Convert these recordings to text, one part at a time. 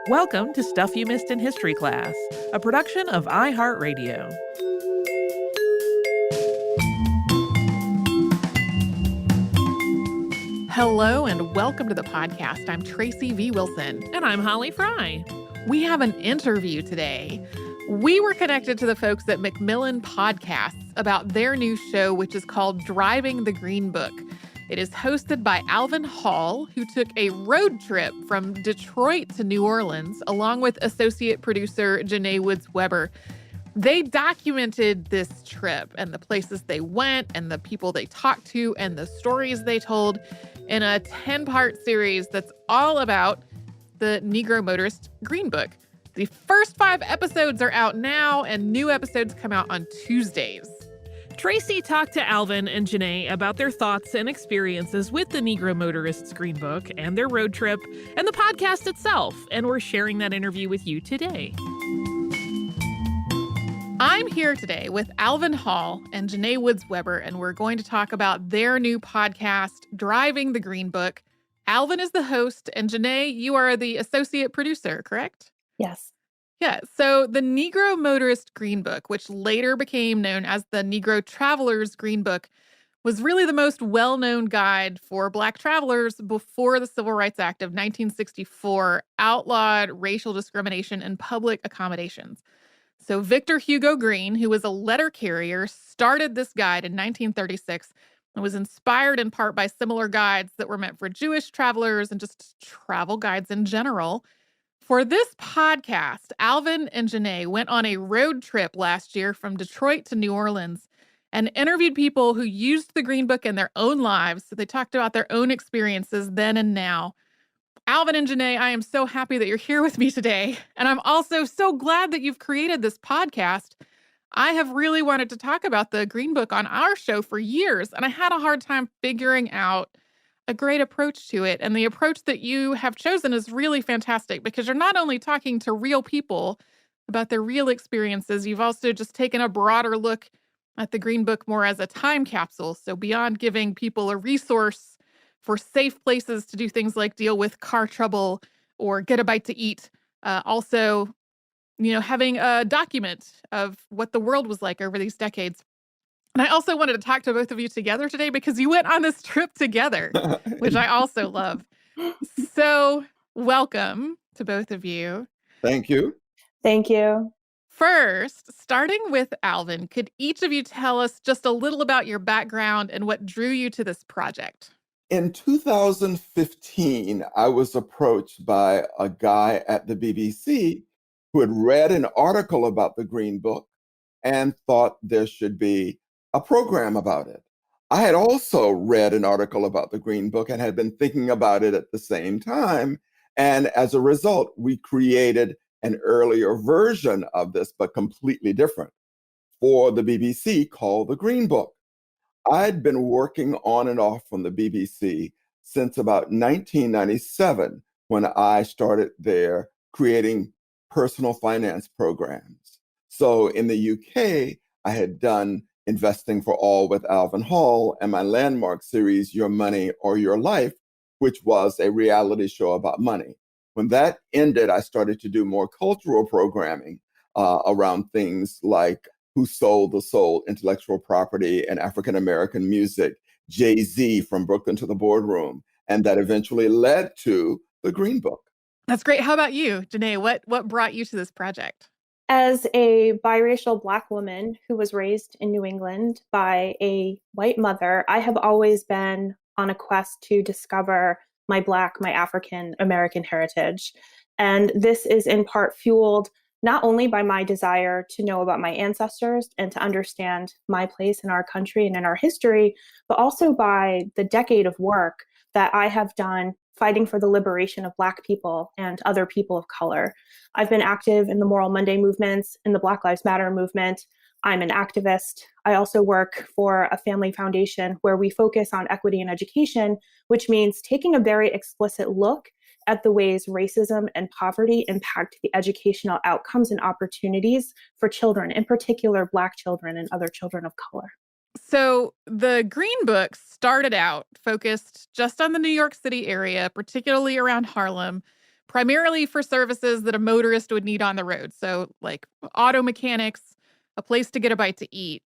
Welcome to Stuff You Missed in History Class, a production of iHeartRadio. Hello and welcome to the podcast. I'm Tracy V. Wilson. And I'm Holly Fry. We have an interview today. We were connected to the folks at Macmillan Podcasts about their new show, which is called Driving the Green Book. It is hosted by Alvin Hall, who took a road trip from Detroit to New Orleans, along with associate producer Janée Woods-Weber. They documented this trip and the places they went and the people they talked to and the stories they told in a 10-part series that's all about the Negro Motorist Green Book. The first 5 episodes are out now, and new episodes come out on Tuesdays. Tracy talked to Alvin and Janée about their thoughts and experiences with the Negro Motorists Green Book and their road trip and the podcast itself, and we're sharing that interview with you today. I'm here today with Alvin Hall and Janée Woods-Weber, and we're going to talk about their new podcast, Driving the Green Book. Alvin is the host, and Janée, you are the associate producer, correct? Yes. Yeah, so the Negro Motorist Green Book, which later became known as the Negro Traveler's Green Book, was really the most well-known guide for Black travelers before the Civil Rights Act of 1964 outlawed racial discrimination in public accommodations. So Victor Hugo Green, who was a letter carrier, started this guide in 1936 and was inspired in part by similar guides that were meant for Jewish travelers and just travel guides in general. For this podcast, Alvin and Janée went on a road trip last year from Detroit to New Orleans and interviewed people who used the Green Book in their own lives. So they talked about their own experiences then and now. Alvin and Janée, I am so happy that you're here with me today. And I'm also so glad that you've created this podcast. I have really wanted to talk about the Green Book on our show for years, and I had a hard time figuring out a great approach to it. And the approach that you have chosen is really fantastic because you're not only talking to real people about their real experiences, you've also just taken a broader look at the Green Book more as a time capsule. So beyond giving people a resource for safe places to do things like deal with car trouble or get a bite to eat, also, having a document of what the world was like over these decades. And I also wanted to talk to both of you together today because you went on this trip together, which I also love. So welcome to both of you. Thank you. Thank you. First, starting with Alvin, could each of you tell us just a little about your background and what drew you to this project? In 2015, I was approached by a guy at the BBC who had read an article about the Green Book and thought there should be a program about it. I had also read an article about the Green Book and had been thinking about it at the same time. And as a result, we created an earlier version of this, but completely different, for the BBC called the Green Book. I'd been working on and off from the BBC since about 1997 when I started there creating personal finance programs. So in the UK, I had done Investing for All with Alvin Hall and my landmark series, Your Money or Your Life, which was a reality show about money. When that ended, I started to do more cultural programming around things like Who Sold the Soul, intellectual property and African-American music, Jay-Z from Brooklyn to the Boardroom, and that eventually led to the Green Book. That's great. How about you, Janée? What brought you to this project? As a biracial Black woman who was raised in New England by a white mother, I have always been on a quest to discover my African American heritage. And this is in part fueled not only by my desire to know about my ancestors and to understand my place in our country and in our history, but also by the decade of work that I have done fighting for the liberation of Black people and other people of color. I've been active in the Moral Monday movements, in the Black Lives Matter movement. I'm an activist. I also work for a family foundation where we focus on equity in education, which means taking a very explicit look at the ways racism and poverty impact the educational outcomes and opportunities for children, in particular Black children and other children of color. So the Green Book started out focused just on the New York City area, particularly around Harlem. primarily for services that a motorist would need on the road. So, like auto mechanics, a place to get a bite to eat.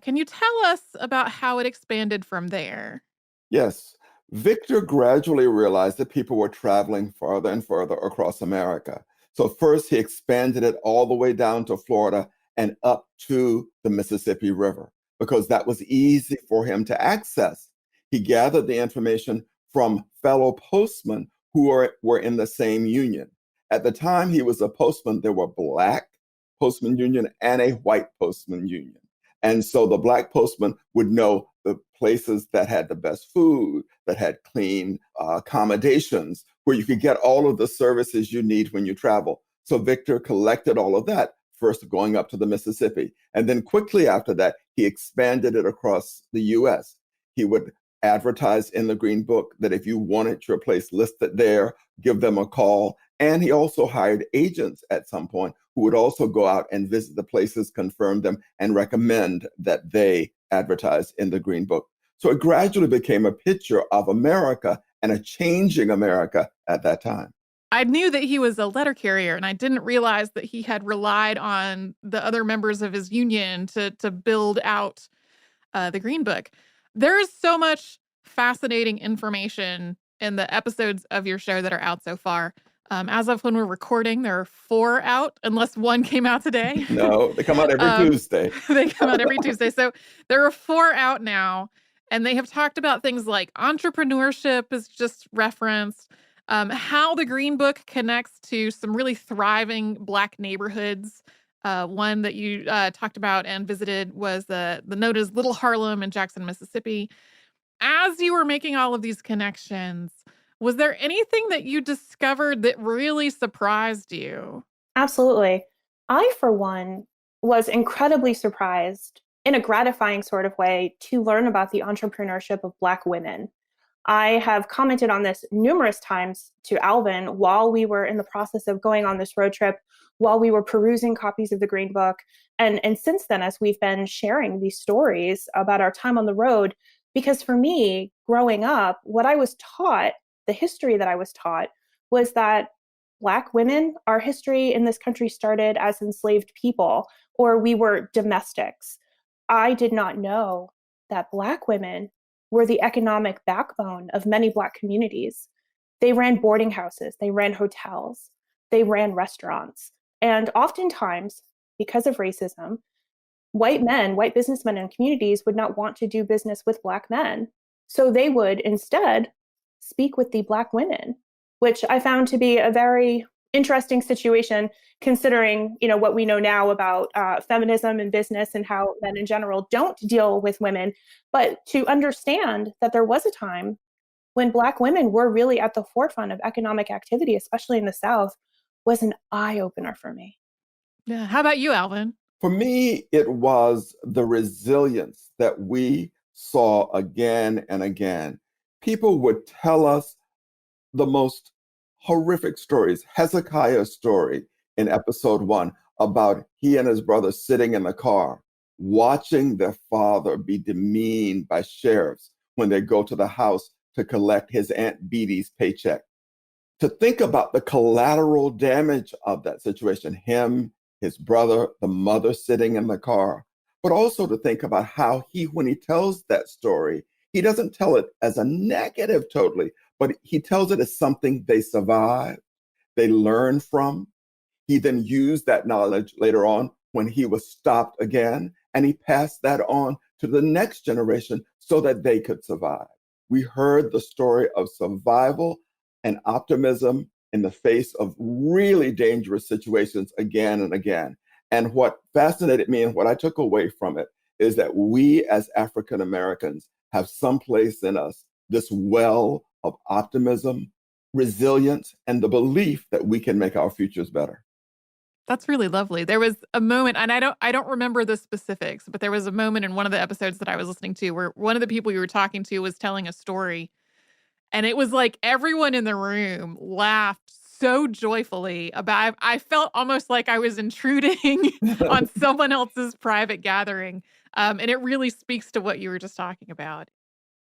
Can you tell us about how it expanded from there? Yes, Victor gradually realized that people were traveling farther and further across America. So first he expanded it all the way down to Florida and up to the Mississippi River because that was easy for him to access. He gathered the information from fellow postmen were in the same union. At the time he was a postman, there were black postman union and a white postman union. And so the black postman would know the places that had the best food, that had clean accommodations, where you could get all of the services you need when you travel. So Victor collected all of that, first going up to the Mississippi. And then quickly after that, he expanded it across the US. He would advertise in the Green Book that if you wanted your place listed there, give them a call. And he also hired agents at some point who would also go out and visit the places, confirm them, and recommend that they advertise in the Green Book. So it gradually became a picture of America and a changing America at that time. I knew that he was a letter carrier, and I didn't realize that he had relied on the other members of his union to build out the Green Book. There is so much fascinating information in the episodes of your show that are out so far. As of when we're recording, there are 4 out, unless one came out today. No, they come out every Tuesday. They come out every Tuesday. So there are 4 out now, and they have talked about things like entrepreneurship is just referenced, how the Green Book connects to some really thriving Black neighborhoods. One that you talked about and visited was the note is Little Harlem in Jackson, Mississippi. As you were making all of these connections, was there anything that you discovered that really surprised you? Absolutely. I, for one, was incredibly surprised in a gratifying sort of way to learn about the entrepreneurship of Black women. I have commented on this numerous times to Alvin while we were in the process of going on this road trip, while we were perusing copies of the Green Book. And since then, as we've been sharing these stories about our time on the road, because for me, growing up, what I was taught, the history that I was taught, was that Black women, our history in this country started as enslaved people, or we were domestics. I did not know that Black women were the economic backbone of many Black communities. They ran boarding houses, they ran hotels, they ran restaurants. And oftentimes, because of racism, white men, white businessmen in communities would not want to do business with Black men. So they would instead speak with the Black women, which I found to be a very interesting situation, considering what we know now about feminism and business and how men in general don't deal with women. But to understand that there was a time when Black women were really at the forefront of economic activity, especially in the South, was an eye opener for me. Yeah. How about you, Alvin? For me, it was the resilience that we saw again and again. People would tell us the most horrific stories. Hezekiah's story in episode 1 about he and his brother sitting in the car, watching their father be demeaned by sheriffs when they go to the house to collect his Aunt Beatty's paycheck. To think about the collateral damage of that situation, him, his brother, the mother sitting in the car, but also to think about how when he tells that story, he doesn't tell it as a negative totally, but he tells it as something they survived, they learned from. He then used that knowledge later on when he was stopped again, and he passed that on to the next generation so that they could survive. We heard the story of survival and optimism in the face of really dangerous situations again and again. And what fascinated me and what I took away from it is that we as African Americans have someplace in us this well of optimism, resilience, and the belief that we can make our futures better. That's really lovely. There was a moment, and I don't remember the specifics, but there was a moment in one of the episodes that I was listening to where one of the people you were talking to was telling a story, and it was like everyone in the room laughed so joyfully about I felt almost like I was intruding on someone else's private gathering. And it really speaks to what you were just talking about.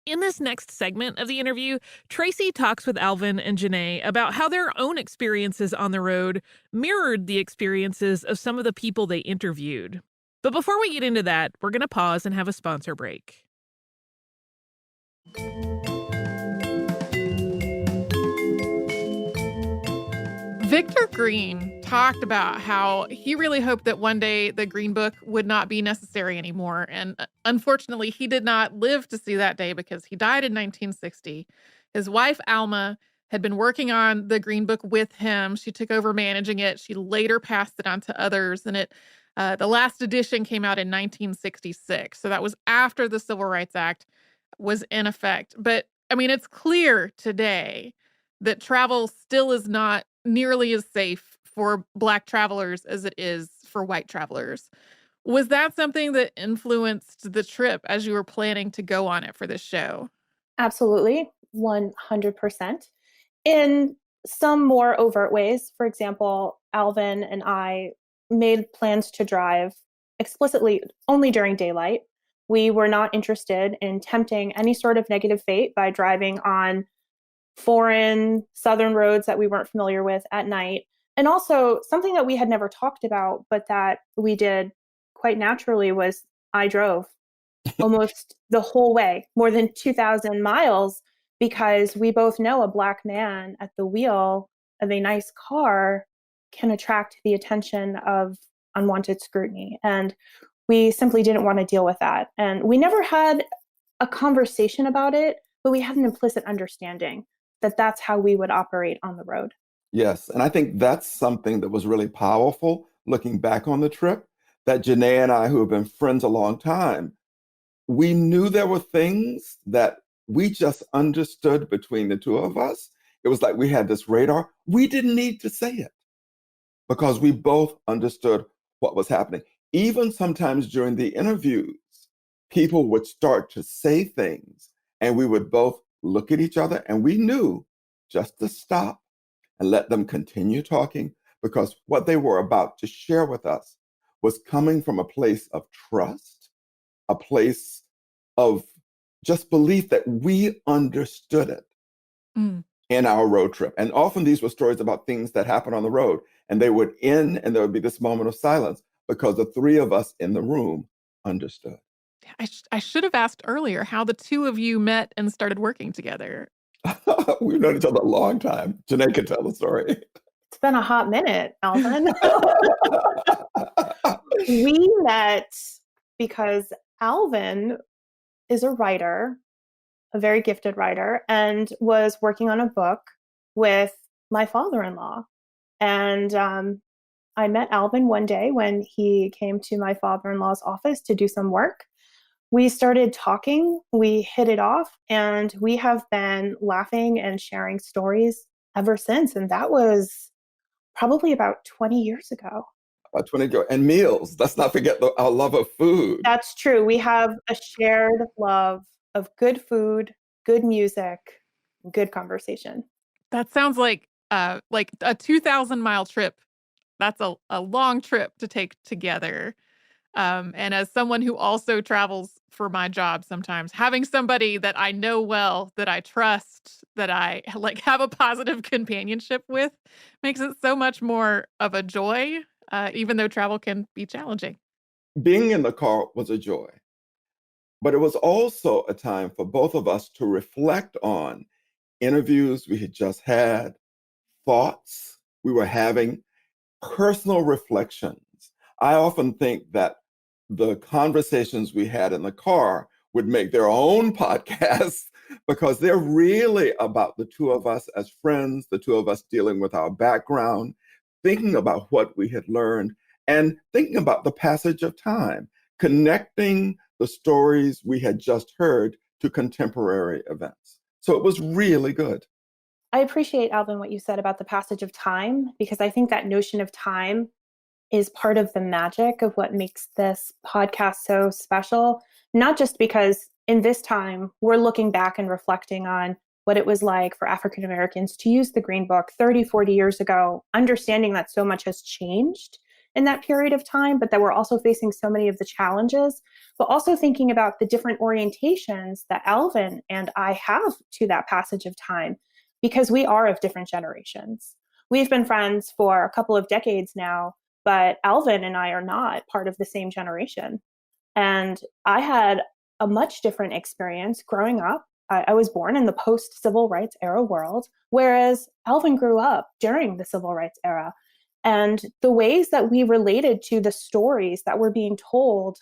In this next segment of the interview, Tracy talks with Alvin and Janée about how their own experiences on the road mirrored the experiences of some of the people they interviewed. But before we get into that, we're going to pause and have a sponsor break. Victor Green talked about how he really hoped that one day the Green Book would not be necessary anymore. And unfortunately, he did not live to see that day because he died in 1960. His wife, Alma, had been working on the Green Book with him. She took over managing it. She later passed it on to others. And the last edition came out in 1966. So that was after the Civil Rights Act was in effect. But I mean, it's clear today that travel still is not nearly as safe for Black travelers as it is for white travelers. Was that something that influenced the trip as you were planning to go on it for this show? Absolutely, 100%. In some more overt ways, for example, Alvin and I made plans to drive explicitly only during daylight. We were not interested in tempting any sort of negative fate by driving on foreign southern roads that we weren't familiar with at night. And also something that we had never talked about, but that we did quite naturally was I drove almost the whole way, more than 2,000 miles, because we both know a Black man at the wheel of a nice car can attract the attention of unwanted scrutiny. And we simply didn't want to deal with that. And we never had a conversation about it, but we had an implicit understanding that that's how we would operate on the road. Yes, and I think that's something that was really powerful looking back on the trip, that Janée and I, who have been friends a long time, we knew there were things that we just understood between the two of us. It was like we had this radar. We didn't need to say it because we both understood what was happening. Even sometimes during the interviews, people would start to say things and we would both look at each other and we knew just to stop and let them continue talking, because what they were about to share with us was coming from a place of trust, a place of just belief that we understood it in our road trip. And often these were stories about things that happened on the road, and they would end and there would be this moment of silence because the three of us in the room understood. I should have asked earlier how the two of you met and started working together. We've known each other a long time. Janée can tell the story. It's been a hot minute, Alvin. We met because Alvin is a writer, a very gifted writer, and was working on a book with my father-in-law. And I met Alvin one day when he came to my father-in-law's office to do some work. We started talking, we hit it off, and we have been laughing and sharing stories ever since. And that was probably about 20 years ago. About 20 ago. And meals. Let's not forget our love of food. That's true. We have a shared love of good food, good music, good conversation. That sounds like a 2,000-mile trip. That's a long trip to take together. And as someone who also travels for my job sometimes, having somebody that I know well, that I trust, that I have a positive companionship with makes it so much more of a joy, even though travel can be challenging. Being in the car was a joy, but it was also a time for both of us to reflect on interviews we had just had, thoughts we were having, personal reflections. I often think that the conversations we had in the car would make their own podcasts because they're really about the two of us as friends, the two of us dealing with our background, thinking about what we had learned, and thinking about the passage of time, connecting the stories we had just heard to contemporary events. So it was really good. I appreciate, Alvin, what you said about the passage of time, because I think that notion of time is part of the magic of what makes this podcast so special. Not just because in this time, we're looking back and reflecting on what it was like for African Americans to use the Green Book 30, 40 years ago, understanding that so much has changed in that period of time, but that we're also facing so many of the challenges, but also thinking about the different orientations that Alvin and I have to that passage of time, because we are of different generations. We've been friends for a couple of decades now, but Alvin and I are not part of the same generation. And I had a much different experience growing up. I was born in the post-civil rights era world, whereas Alvin grew up during the civil rights era. And the ways that we related to the stories that were being told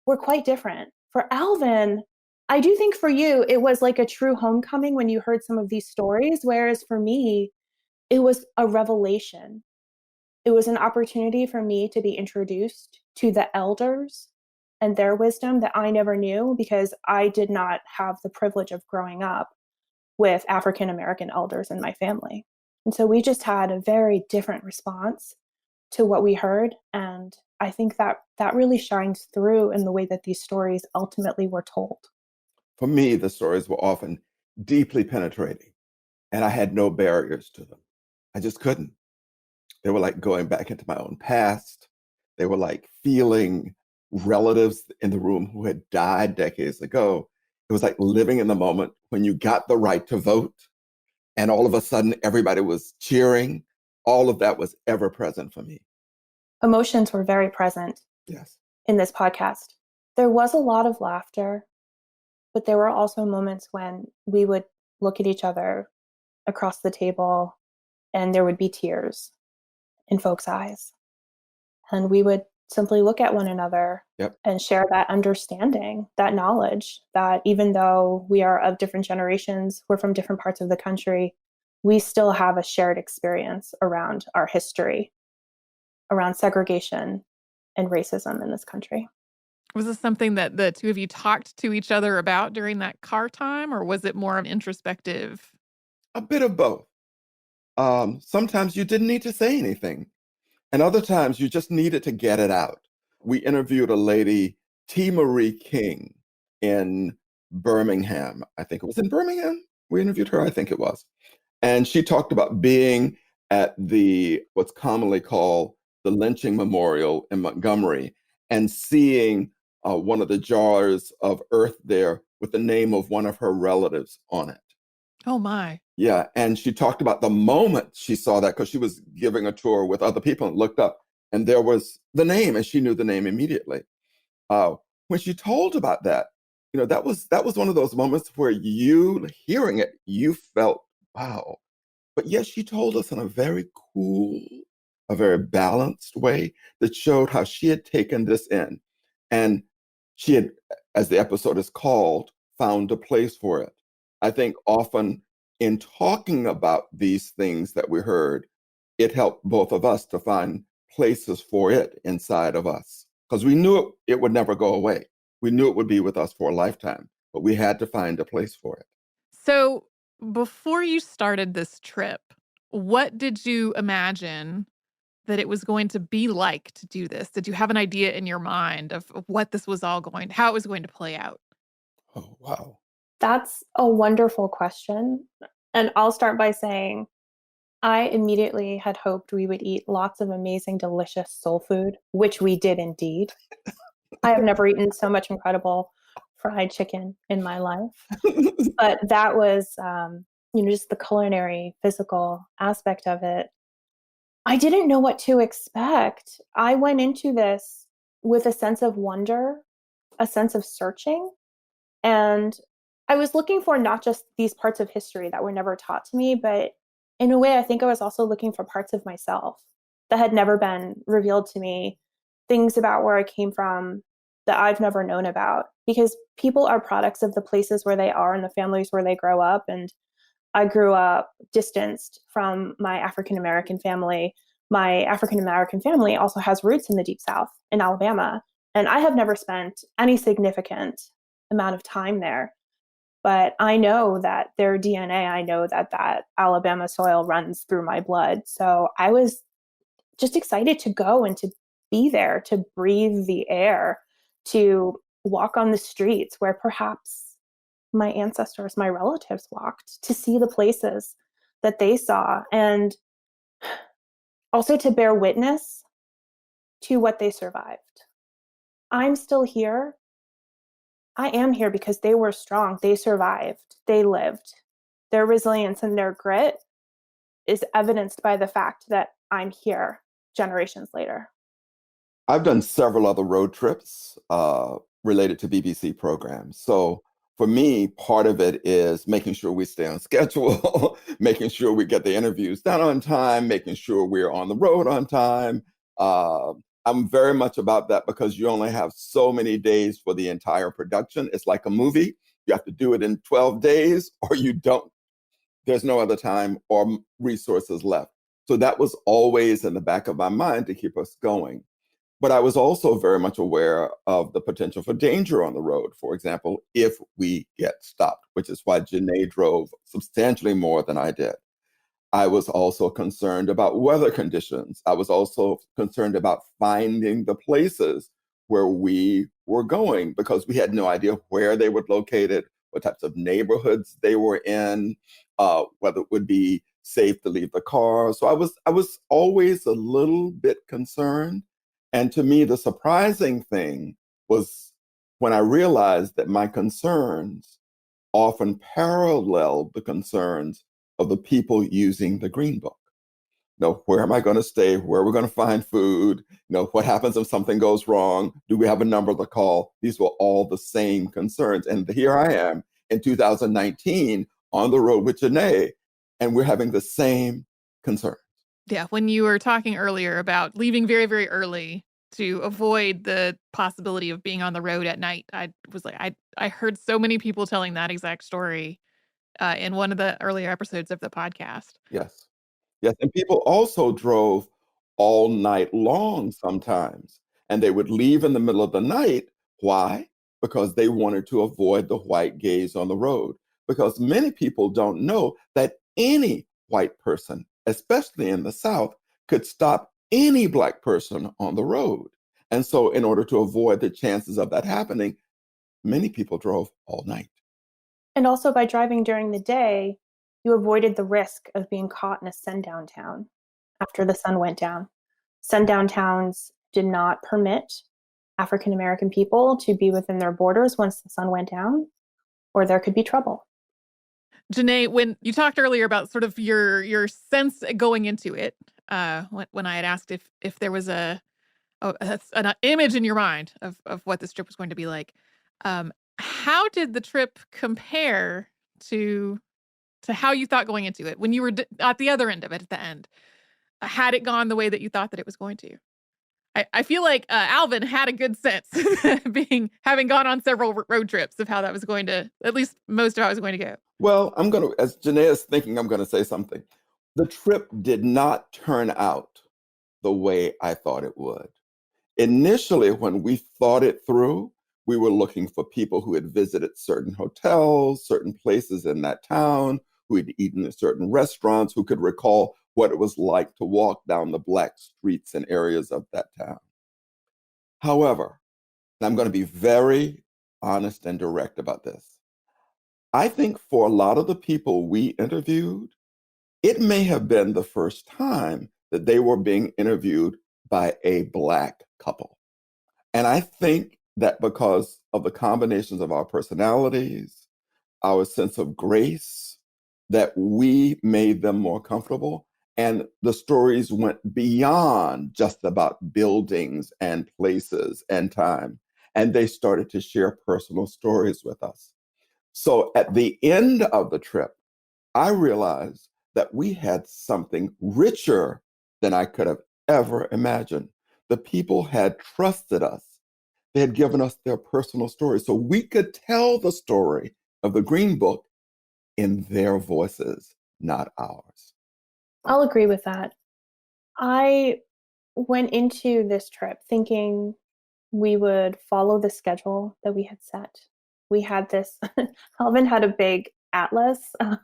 were quite different. For Alvin, I do think for you, it was like a true homecoming when you heard some of these stories, whereas for me, it was a revelation. It was an opportunity for me to be introduced to the elders and their wisdom that I never knew, because I did not have the privilege of growing up with African American elders in my family. And so we just had a very different response to what we heard. And I think that that really shines through in the way that these stories ultimately were told. For me, the stories were often deeply penetrating, and I had no barriers to them. I just couldn't. They were like going back into my own past. They were like feeling relatives in the room who had died decades ago. It was like living in the moment when you got the right to vote, and all of a sudden everybody was cheering. All of that was ever present for me. Emotions were very present Yes. in this podcast. There was a lot of laughter, but there were also moments when we would look at each other across the table and there would be tears in folks' eyes. And we would simply look at one another Yep. and share that understanding, that knowledge that even though we are of different generations, we're from different parts of the country, we still have a shared experience around our history, around segregation and racism in this country. Was this something that the two of you talked to each other about during that car time, or was it more of introspective? A bit of both. Sometimes you didn't need to say anything, and other times you just needed to get it out. We interviewed a lady, T. Marie King, in Birmingham. I think it was in Birmingham. We interviewed her, I think it was. And she talked about being at the what's commonly called the lynching memorial in Montgomery and seeing one of the jars of earth there with the name of one of her relatives on it. Oh, my. Yeah, and she talked about the moment she saw that, because she was giving a tour with other people and looked up, and there was the name, and she knew the name immediately. When she told about that, that was one of those moments where you hearing it, you felt, wow. But yet she told us in a very cool, a very balanced way that showed how she had taken this in, and she had, as the episode is called, found a place for it. I think often in talking about these things that we heard, it helped both of us to find places for it inside of us, because we knew it would never go away. We knew it would be with us for a lifetime, but we had to find a place for it. So before you started this trip, what did you imagine that it was going to be like to do this? Did you have an idea in your mind of what this was all how it was going to play out? Oh, wow. That's a wonderful question. And I'll start by saying I immediately had hoped we would eat lots of amazing, delicious soul food, which we did indeed. I have never eaten so much incredible fried chicken in my life. But that was, just the culinary, physical aspect of it. I didn't know what to expect. I went into this with a sense of wonder, a sense of searching. And I was looking for not just these parts of history that were never taught to me, but in a way, I think I was also looking for parts of myself that had never been revealed to me, things about where I came from that I've never known about. Because people are products of the places where they are and the families where they grow up. And I grew up distanced from my African American family. My African American family also has roots in the Deep South in Alabama. And I have never spent any significant amount of time there. But I know that their DNA, I know that that Alabama soil runs through my blood. So I was just excited to go and to be there, to breathe the air, to walk on the streets where perhaps my ancestors, my relatives walked, to see the places that they saw, and also to bear witness to what they survived. I'm still here. I am here because they were strong. They survived. They lived. Their resilience and their grit is evidenced by the fact that I'm here generations later. I've done several other road trips related to BBC programs. So for me, part of it is making sure we stay on schedule, making sure we get the interviews done on time, making sure we're on the road on time. I'm very much about that because you only have so many days for the entire production. It's like a movie. You have to do it in 12 days or you don't. There's no other time or resources left. So that was always in the back of my mind to keep us going. But I was also very much aware of the potential for danger on the road, for example, if we get stopped, which is why Janée drove substantially more than I did. I was also concerned about weather conditions. I was also concerned about finding the places where we were going because we had no idea where they were located, what types of neighborhoods they were in, whether it would be safe to leave the car. So I was always a little bit concerned. And to me, the surprising thing was when I realized that my concerns often paralleled the concerns of the people using the Green Book. You know, where am I going to stay? Where are we going to find food? You know, what happens if something goes wrong? Do we have a number to call? These were all the same concerns. And here I am in 2019 on the road with Janée, and we're having the same concern. Yeah, when you were talking earlier about leaving very, very early to avoid the possibility of being on the road at night, I was like, I heard so many people telling that exact story in one of the earlier episodes of the podcast. Yes. Yes. And people also drove all night long sometimes, and they would leave in the middle of the night. Why? Because they wanted to avoid the white gaze on the road. Because many people don't know that any white person, especially in the South, could stop any Black person on the road. And so, in order to avoid the chances of that happening, many people drove all night. And also by driving during the day, you avoided the risk of being caught in a sundown town after the sun went down. Sundown towns did not permit African American people to be within their borders once the sun went down, or there could be trouble. Janée, when you talked earlier about sort of your sense going into it, when I had asked if there was an image in your mind of what this trip was going to be like, how did the trip compare to how you thought going into it when you were at the other end of it at the end? Had it gone the way that you thought that it was going to? I feel like Alvin had a good sense, having gone on several road trips of how that was going to, at least most of how it was going to go. Well, as Janée is thinking, I'm going to say something. The trip did not turn out the way I thought it would. Initially, when we thought it through, we were looking for people who had visited certain hotels, certain places in that town, who had eaten at certain restaurants, who could recall what it was like to walk down the Black streets and areas of that town. However, and I'm going to be very honest and direct about this, I think for a lot of the people we interviewed, it may have been the first time that they were being interviewed by a Black couple. And I think that because of the combinations of our personalities, our sense of grace, that we made them more comfortable. And the stories went beyond just about buildings and places and time. And they started to share personal stories with us. So at the end of the trip, I realized that we had something richer than I could have ever imagined. The people had trusted us. They had given us their personal stories. So we could tell the story of the Green Book in their voices, not ours. I'll agree with that. I went into this trip thinking we would follow the schedule that we had set. We had this, Alvin had a big atlas. He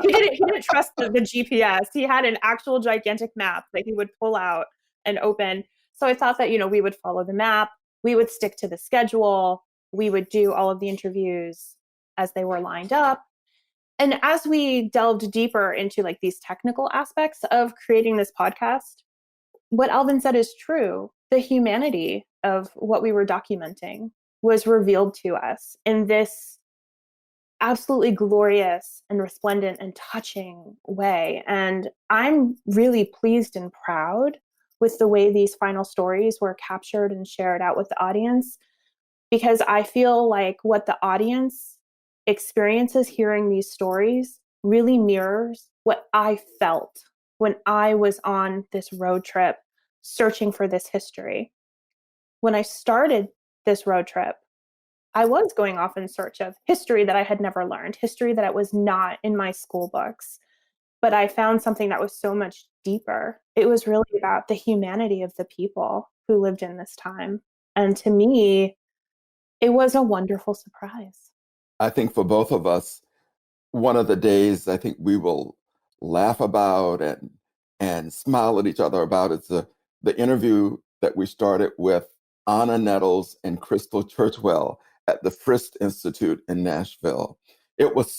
didn't trust the GPS. He had an actual gigantic map that he would pull out and open. So I thought that, we would follow the map. We would stick to the schedule. We would do all of the interviews as they were lined up. And as we delved deeper into like these technical aspects of creating this podcast, what Alvin said is true. The humanity of what we were documenting was revealed to us in this absolutely glorious and resplendent and touching way. And I'm really pleased and proud with the way these final stories were captured and shared out with the audience, because I feel like what the audience experiences hearing these stories really mirrors what I felt when I was on this road trip searching for this history. When I started this road trip, I was going off in search of history that I had never learned, history that was not in my school books. But I found something that was so much deeper. It was really about the humanity of the people who lived in this time. And to me, it was a wonderful surprise. I think for both of us, one of the days I think we will laugh about and smile at each other about is the interview that we started with Anna Nettles and Crystal Churchwell at the Frist Institute in Nashville. It was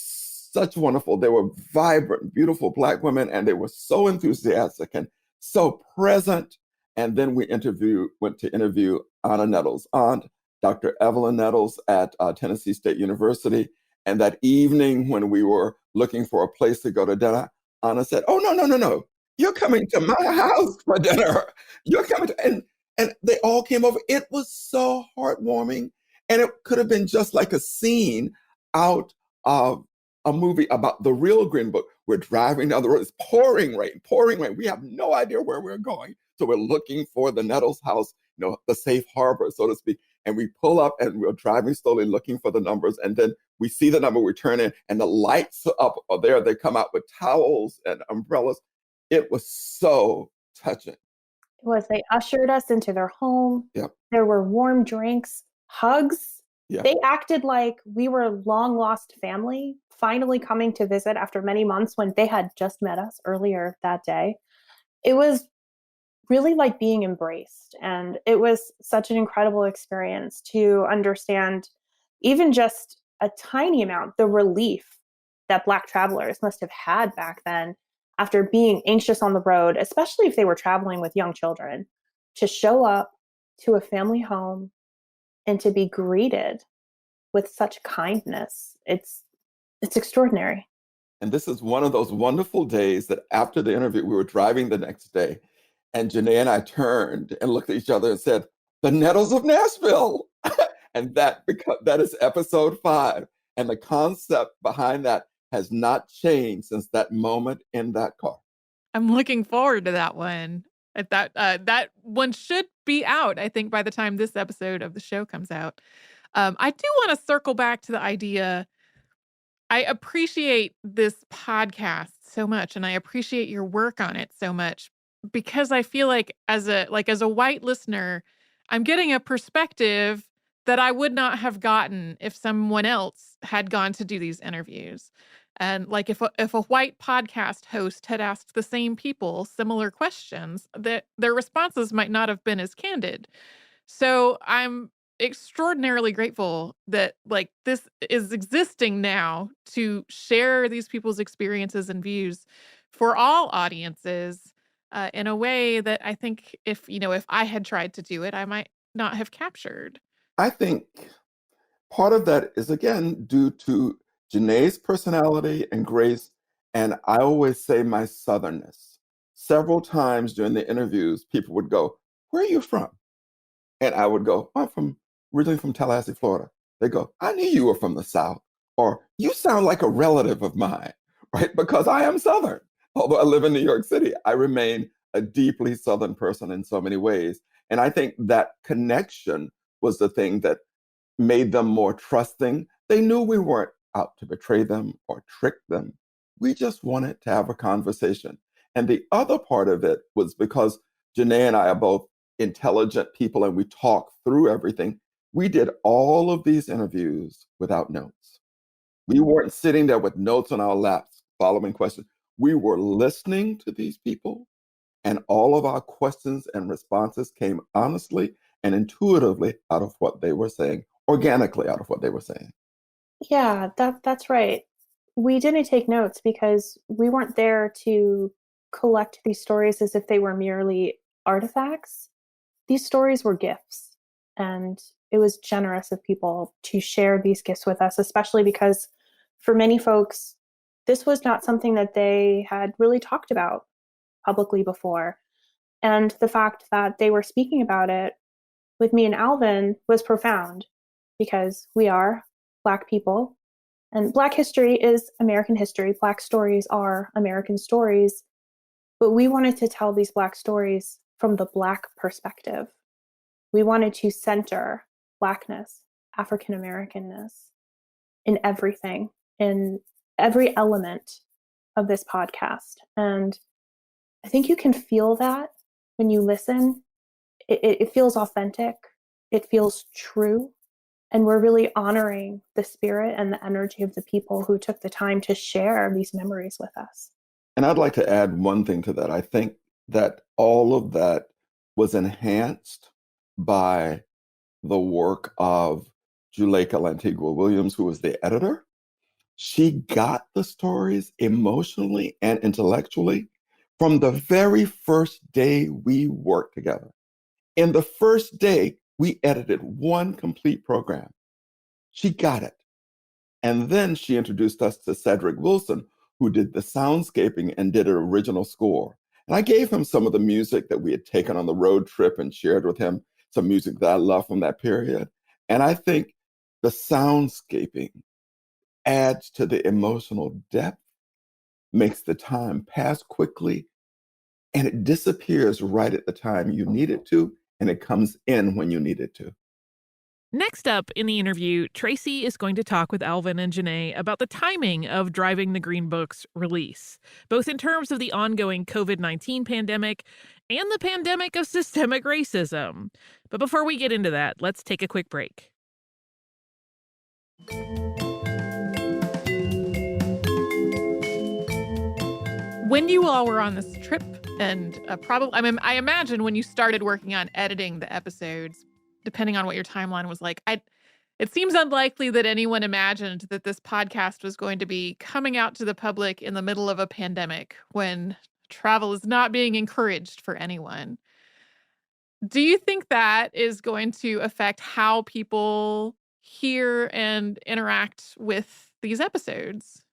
such wonderful. They were vibrant, beautiful Black women, and they were so enthusiastic and so present. And then we went to interview Anna Nettles' aunt, Dr. Evelyn Nettles at Tennessee State University. And that evening when we were looking for a place to go to dinner, Anna said, "Oh, no, no, no, no. You're coming to my house for dinner. You're coming to," and they all came over. It was so heartwarming. And it could have been just like a scene out of a movie about the real Green Book. We're driving down the road. It's pouring rain, pouring rain. We have no idea where we're going. So we're looking for the Nettles house, the safe harbor, so to speak. And we pull up and we're driving slowly looking for the numbers. And then we see the number, we turn in, and the lights up are there. They come out with towels and umbrellas. It was so touching. It was. They ushered us into their home. Yep. There were warm drinks, hugs. Yeah. They acted like we were a long lost family, finally coming to visit after many months when they had just met us earlier that day. It was really like being embraced. And it was such an incredible experience to understand even just a tiny amount, the relief that Black travelers must have had back then after being anxious on the road, especially if they were traveling with young children, to show up to a family home and to be greeted with such kindness. It's extraordinary. And this is one of those wonderful days that after the interview, we were driving the next day, and Janée and I turned and looked at each other and said, "The Nettles of Nashville." And that is episode 5. And the concept behind that has not changed since that moment in that car. I'm looking forward to that one. That one should be out, I think, by the time this episode of the show comes out. I do want to circle back to the idea. I appreciate this podcast so much, and I appreciate your work on it so much, because I feel like as a white listener, I'm getting a perspective that I would not have gotten if someone else had gone to do these interviews. And like if a white podcast host had asked the same people similar questions, that their responses might not have been as candid. So I'm extraordinarily grateful that like this is existing now to share these people's experiences and views for all audiences in a way that I think if I had tried to do it, I might not have captured. I think part of that is, again, due to Janae's personality and grace. And I always say my Southernness. Several times during the interviews, people would go, "Where are you from?" And I would go, "I'm originally from Tallahassee, Florida." They go, "I knew you were from the South," or "You sound like a relative of mine," right? Because I am Southern. Although I live in New York City, I remain a deeply Southern person in so many ways. And I think that connection was the thing that made them more trusting. They knew we weren't out to betray them or trick them. We just wanted to have a conversation. And the other part of it was because Janée and I are both intelligent people and we talk through everything. We did all of these interviews without notes. We weren't sitting there with notes on our laps following questions. We were listening to these people, and all of our questions and responses came honestly and intuitively out of what they were saying, organically out of what they were saying. Yeah, that's right. We didn't take notes because we weren't there to collect these stories as if they were merely artifacts. These stories were gifts, and it was generous of people to share these gifts with us, especially because for many folks, this was not something that they had really talked about publicly before. And the fact that they were speaking about it with me and Alvin was profound because we are Black people and Black history is American history. Black stories are American stories. But we wanted to tell these Black stories from the Black perspective. We wanted to center Blackness, African Americanness in everything, in every element of this podcast. And I think you can feel that when you listen. It feels authentic. It feels true. And we're really honoring the spirit and the energy of the people who took the time to share these memories with us. And I'd like to add one thing to that. I think that all of that was enhanced by the work of Juleka Lantigua Williams, who was the editor. She got the stories emotionally and intellectually from the very first day we worked together. In the first day, we edited one complete program. She got it. And then she introduced us to Cedric Wilson, who did the soundscaping and did an original score. And I gave him some of the music that we had taken on the road trip and shared with him some music that I love from that period. And I think the soundscaping adds to the emotional depth, makes the time pass quickly, and it disappears right at the time you need it to, and it comes in when you need it to. Next up in the interview, Tracy is going to talk with Alvin and Janée about the timing of Driving the Green Book's release, both in terms of the ongoing COVID-19 pandemic and the pandemic of systemic racism. But before we get into that, let's take a quick break. When you all were on this trip, and I imagine when you started working on editing the episodes, depending on what your timeline was like, it seems unlikely that anyone imagined that this podcast was going to be coming out to the public in the middle of a pandemic when travel is not being encouraged for anyone. Do you think that is going to affect how people hear and interact with these episodes?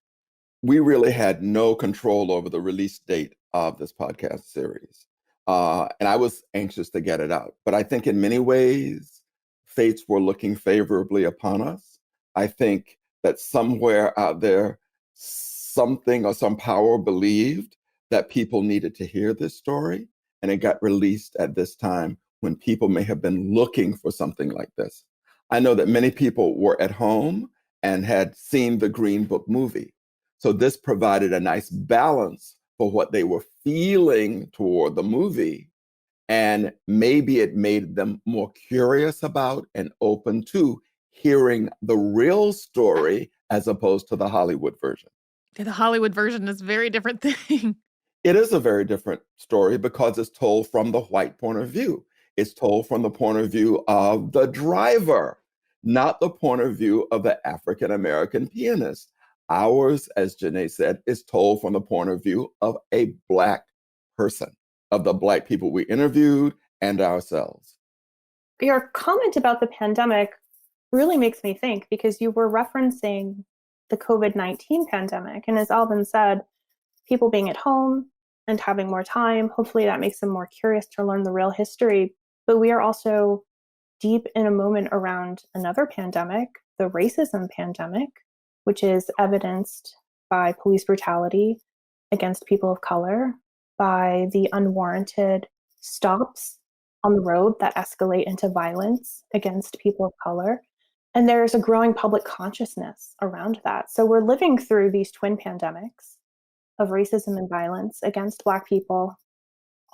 We really had no control over the release date of this podcast series. And I was anxious to get it out. But I think in many ways, fates were looking favorably upon us. I think that somewhere out there, something or some power believed that people needed to hear this story. And it got released at this time when people may have been looking for something like this. I know that many people were at home and had seen the Green Book movie. So this provided a nice balance for what they were feeling toward the movie. And maybe it made them more curious about and open to hearing the real story as opposed to the Hollywood version. The Hollywood version is a very different thing. It is a very different story because it's told from the white point of view. It's told from the point of view of the driver, not the point of view of the African American pianist. Ours, as Janée said, is told from the point of view of a Black person, of the Black people we interviewed and ourselves. Your comment about the pandemic really makes me think because you were referencing the COVID-19 pandemic. And as Alvin said, people being at home and having more time, hopefully that makes them more curious to learn the real history. But we are also deep in a moment around another pandemic, the racism pandemic, which is evidenced by police brutality against people of color, by the unwarranted stops on the road that escalate into violence against people of color. And there's a growing public consciousness around that. So we're living through these twin pandemics of racism and violence against Black people,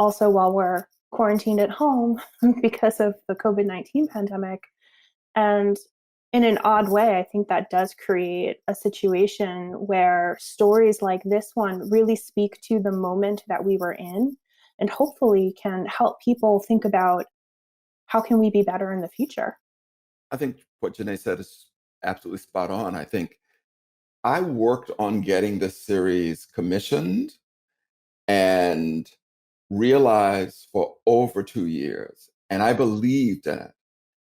also while we're quarantined at home because of the COVID-19 pandemic. And in an odd way, I think that does create a situation where stories like this one really speak to the moment that we were in and hopefully can help people think about how can we be better in the future. I think what Janée said is absolutely spot on. I think I worked on getting this series commissioned and realized for over 2 years, and I believed in it.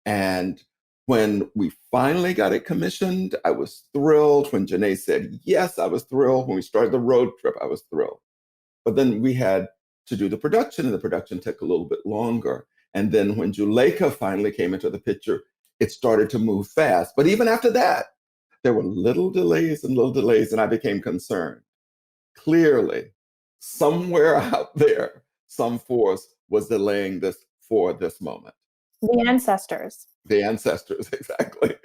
And when we finally got it commissioned, I was thrilled. When Janée said yes, I was thrilled. When we started the road trip, I was thrilled. But then we had to do the production, and the production took a little bit longer. And then when Juleka finally came into the picture, it started to move fast. But even after that, there were little delays, and I became concerned. Clearly, somewhere out there, some force was delaying this for this moment. The ancestors. The ancestors, exactly.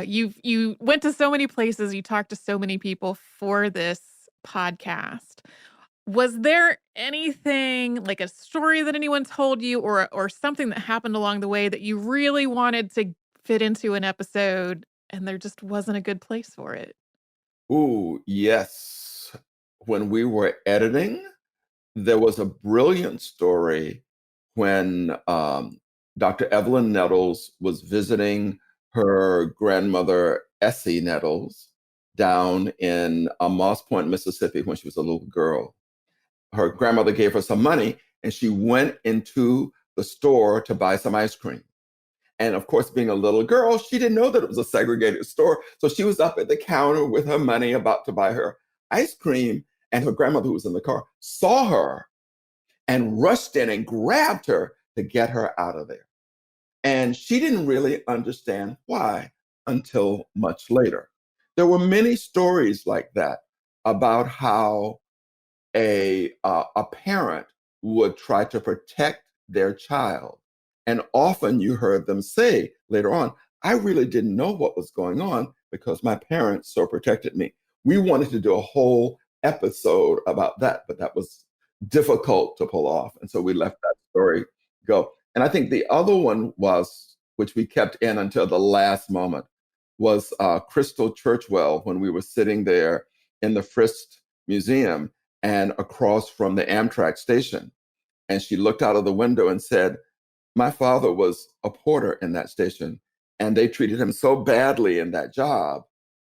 You went to so many places, you talked to so many people for this podcast. Was there anything, like a story that anyone told you or something that happened along the way that you really wanted to fit into an episode and there just wasn't a good place for it? Ooh, yes. When we were editing, there was a brilliant story when Dr. Evelyn Nettles was visiting her grandmother, Essie Nettles, down in Moss Point, Mississippi, when she was a little girl. Her grandmother gave her some money, and she went into the store to buy some ice cream. And of course, being a little girl, she didn't know that it was a segregated store. So she was up at the counter with her money about to buy her ice cream. And her grandmother, who was in the car, saw her and rushed in and grabbed her to get her out of there. And she didn't really understand why until much later. There were many stories like that about how a parent would try to protect their child. And often you heard them say later on, I really didn't know what was going on because my parents so protected me. We wanted to do a whole episode about that, but that was difficult to pull off. And so we let that story go. And I think the other one was, which we kept in until the last moment, was Crystal Churchwell when we were sitting there in the Frist Museum and across from the Amtrak station. And she looked out of the window and said, my father was a porter in that station, and they treated him so badly in that job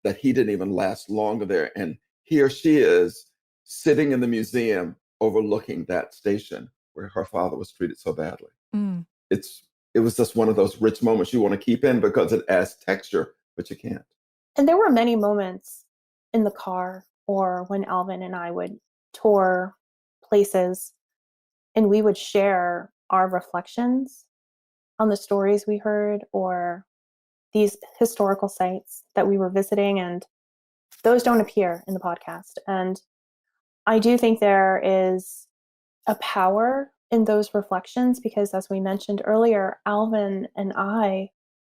that he didn't even last longer there. And here she is sitting in the museum overlooking that station where her father was treated so badly. Mm. It was just one of those rich moments you want to keep in because it adds texture, but you can't. And there were many moments in the car or when Alvin and I would tour places and we would share our reflections on the stories we heard or these historical sites that we were visiting, and those don't appear in the podcast. And I do think there is a power in those reflections because, as we mentioned earlier, Alvin and I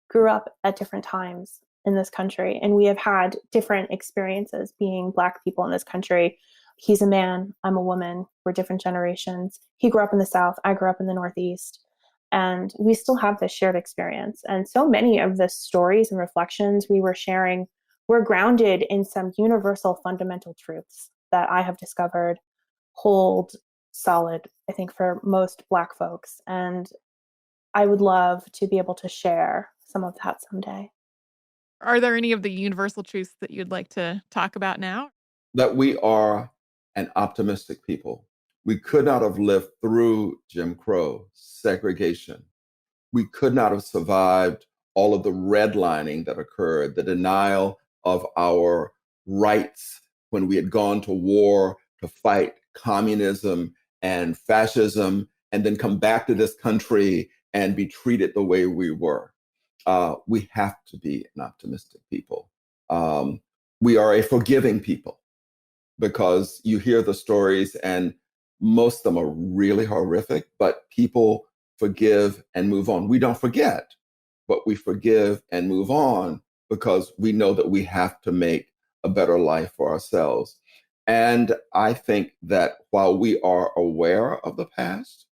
grew up at different times in this country, and we have had different experiences being Black people in this country. He's a man, I'm a woman, we're different generations. He grew up in the South, I grew up in the Northeast, and we still have this shared experience. And so many of the stories and reflections we were sharing were grounded in some universal fundamental truths that I have discovered hold solid, I think, for most Black folks. And I would love to be able to share some of that someday. Are there any of the universal truths that you'd like to talk about now? That we are an optimistic people. We could not have lived through Jim Crow, segregation. We could not have survived all of the redlining that occurred, the denial of our rights when we had gone to war to fight communism and fascism, and then come back to this country and be treated the way we were. We have to be an optimistic people. We are a forgiving people because you hear the stories and most of them are really horrific, but people forgive and move on. We don't forget, but we forgive and move on because we know that we have to make a better life for ourselves. And I think that while we are aware of the past,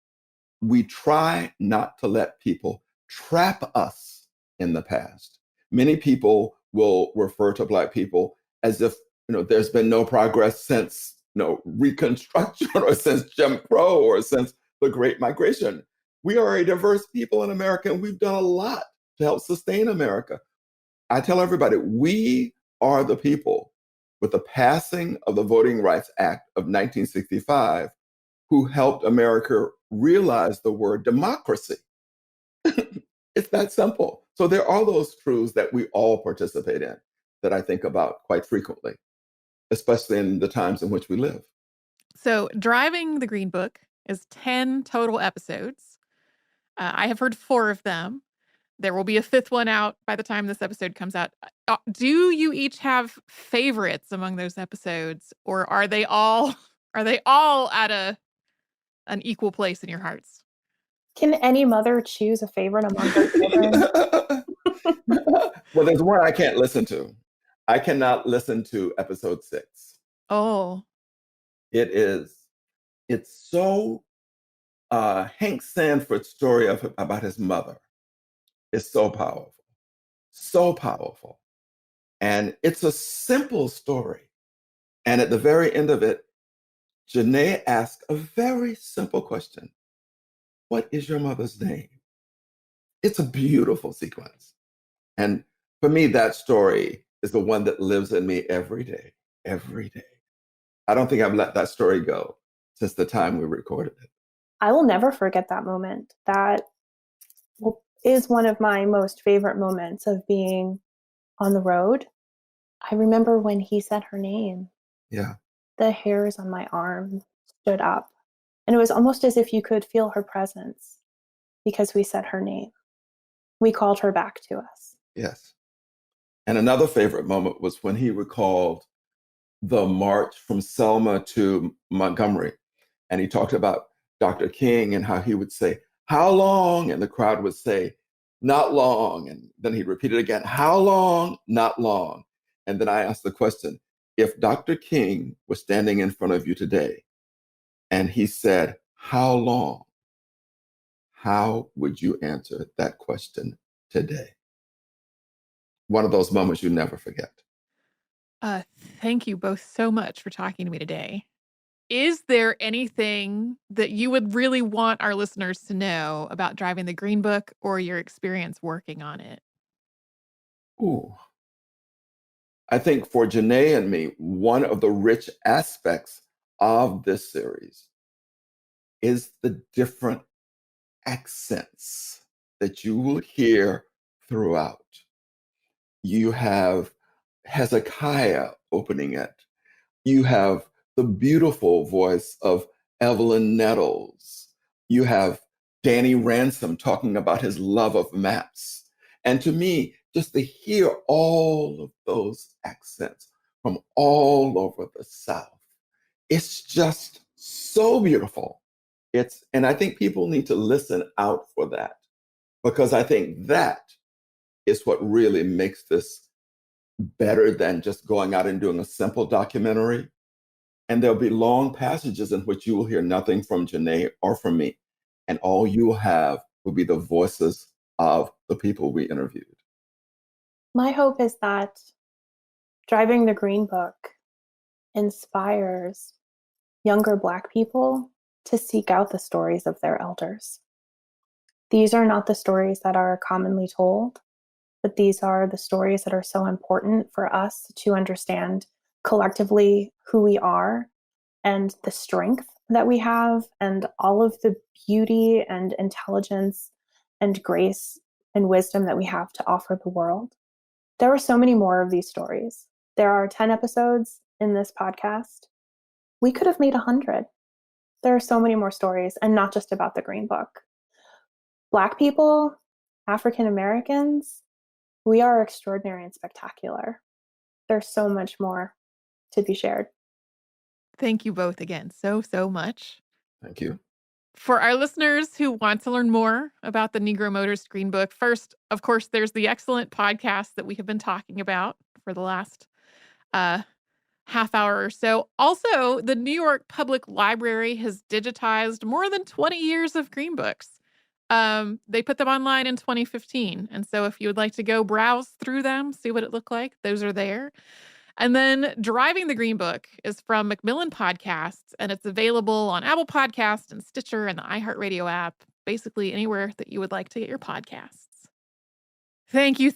we try not to let people trap us in the past. Many people will refer to Black people as if there's been no progress since Reconstruction or since Jim Crow or since the Great Migration. We are a diverse people in America, and we've done a lot to help sustain America. I tell everybody, we are the people with the passing of the Voting Rights Act of 1965 who helped America realize the word democracy. It's that simple. So there are those truths that we all participate in that I think about quite frequently, especially in the times in which we live. So, Driving the Green Book is 10 total episodes. I have heard 4 of them. There will be a 5th one out by the time this episode comes out. Do you each have favorites among those episodes, or are they all at an equal place in your hearts? Can any mother choose a favorite among their children? Well, there's one I can't listen to. I cannot listen to episode 6. Oh, It's so Hank Sanford's story about his mother is so powerful, so powerful. And it's a simple story. And at the very end of it, Janée asks a very simple question. What is your mother's name? It's a beautiful sequence. And for me, that story is the one that lives in me every day, every day. I don't think I've let that story go since the time we recorded it. I will never forget that moment. That is one of my most favorite moments of being on the road. I remember when he said her name. Yeah. The hairs on my arm stood up. And it was almost as if you could feel her presence because we said her name. We called her back to us. Yes. And another favorite moment was when he recalled the march from Selma to Montgomery. And he talked about Dr. King and how he would say, "How long?" And the crowd would say, "Not long." And then he'd repeat it again, "How long?" "Not long." And then I asked the question, if Dr. King was standing in front of you today and he said, "How long?" how would you answer that question today? One of those moments you never forget. Thank you both so much for talking to me today. Is there anything that you would really want our listeners to know about Driving the Green Book or your experience working on it? Ooh. I think for Janée and me, one of the rich aspects of this series is the different accents that you will hear throughout. You have Hezekiah opening it. You have the beautiful voice of Evelyn Nettles. You have Danny Ransom talking about his love of maps. And to me, just to hear all of those accents from all over the South, it's just so beautiful. And I think people need to listen out for that, because I think that is what really makes this better than just going out and doing a simple documentary. And there'll be long passages in which you will hear nothing from Janée or from me. And all you will have will be the voices of the people we interviewed. My hope is that Driving the Green Book inspires younger Black people to seek out the stories of their elders. These are not the stories that are commonly told, but these are the stories that are so important for us to understand collectively who we are and the strength that we have and all of the beauty and intelligence and grace and wisdom that we have to offer the world. There are so many more of these stories. There are 10 episodes in this podcast. We could have made 100. There are so many more stories, and not just about the Green Book. Black people, African Americans, we are extraordinary and spectacular. There's so much more to be shared. Thank you both again so much. Thank you. For our listeners who want to learn more about the Negro Motorist Green Book, first, of course, there's the excellent podcast that we have been talking about for the last half hour or so. Also, the New York Public Library has digitized more than 20 years of Green Books. They put them online in 2015. And so if you would like to go browse through them, see what it looked like, those are there. And then Driving the Green Book is from Macmillan Podcasts, and it's available on Apple Podcasts and Stitcher and the iHeartRadio app, basically anywhere that you would like to get your podcasts. Thank you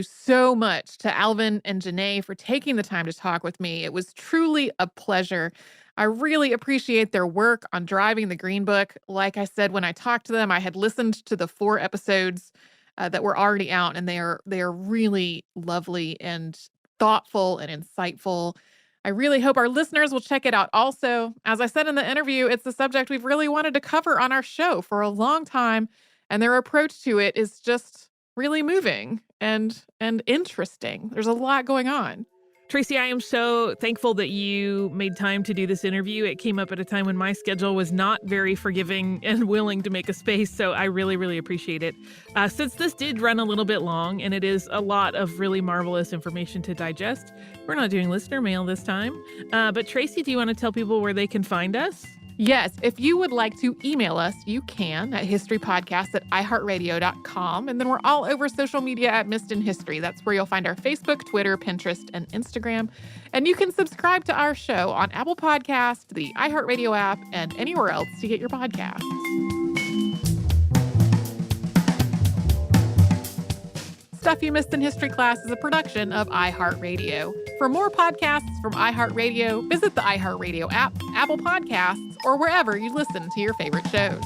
so much to Alvin and Janée for taking the time to talk with me. It was truly a pleasure. I really appreciate their work on driving the Green Book. Like I said, when I talked to them, I had listened to the 4 episodes that were already out, and they are really lovely and thoughtful and insightful. I really hope our listeners will check it out also. As I said in the interview, it's a subject we've really wanted to cover on our show for a long time, and their approach to it is just really moving and interesting. There's a lot going on. Tracy, I am so thankful that you made time to do this interview. It came up at a time when my schedule was not very forgiving and willing to make a space, so I really, really appreciate it. Since this did run a little bit long, and it is a lot of really marvelous information to digest, we're not doing listener mail this time. But Tracy, do you want to tell people where they can find us? Yes, if you would like to email us, you can at historypodcast@iheartradio.com. And then we're all over social media at Missed in History. That's where you'll find our Facebook, Twitter, Pinterest, and Instagram. And you can subscribe to our show on Apple Podcasts, the iHeartRadio app, and anywhere else to get your podcasts. Stuff You Missed in History Class is a production of iHeartRadio. For more podcasts from iHeartRadio, visit the iHeartRadio app, Apple Podcasts, or wherever you listen to your favorite shows.